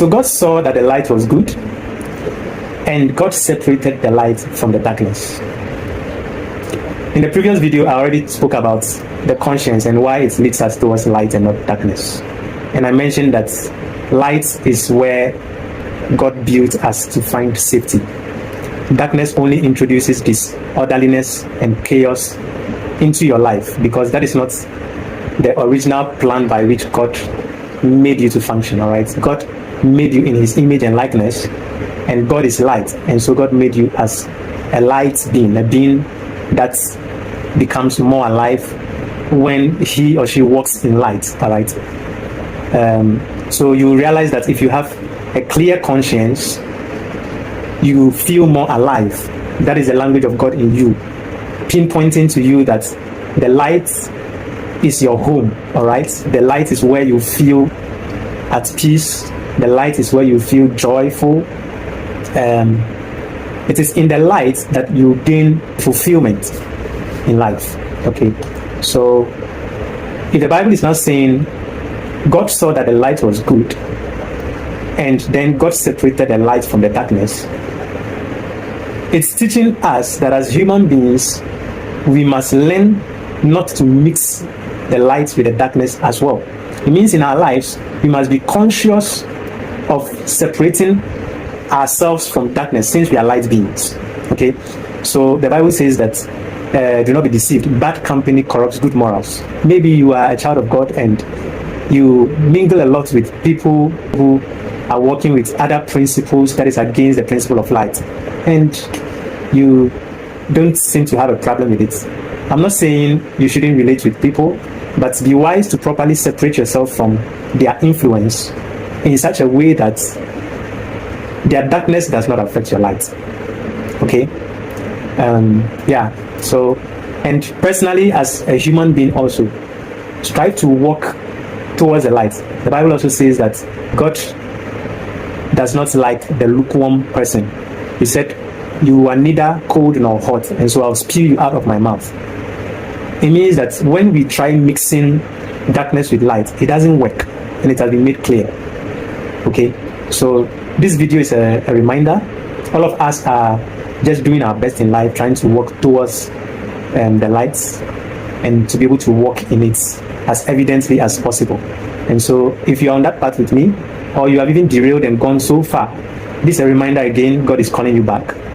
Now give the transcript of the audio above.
So God saw that the light was good, and God separated the light from the darkness. In the previous video, I already spoke about the conscience and why it leads us towards light and not darkness. And I mentioned that light is where God built us to find safety. Darkness only introduces disorderliness and chaos into your life, because that is not the original plan by which God made you to function. All right, God made you in his image and likeness, and God is light, and so God made you as a light being, a being that becomes more alive when he or she walks in light. All right, so you realize that if you have a clear conscience, you feel more alive. That is the language of God in you, pinpointing to you that the light is your home. All right, the light is where you feel at peace. The light is where you feel joyful. It is in the light that you gain fulfillment in life. Okay, so if the Bible is not saying God saw that the light was good, and then God separated the light from the darkness, it's teaching us that as human beings, we must learn not to mix the light with the darkness as well. It means in our lives, we must be conscious of separating ourselves from darkness, since we are light beings. Okay, so the Bible says that do not be deceived. Bad company corrupts good morals. Maybe you are a child of God and you mingle a lot with people who are working with other principles that is against the principle of light, and you don't seem to have a problem with it. I'm not saying you shouldn't relate with people, but be wise to properly separate yourself from their influence in such a way that their darkness does not affect your light. Okay, so, and personally, as a human being, also strive to walk towards the light. The Bible also says that God does not like the lukewarm person. He said, you are neither cold nor hot, and so I'll spew you out of my mouth. It means that when we try mixing darkness with light, it doesn't work, and it has been made clear. Okay, so this video is a reminder. All of us are just doing our best in life, trying to walk towards the lights and to be able to walk in it as evidently as possible. And so if you're on that path with me, or you have even derailed and gone so far, this is a reminder again, God is calling you back.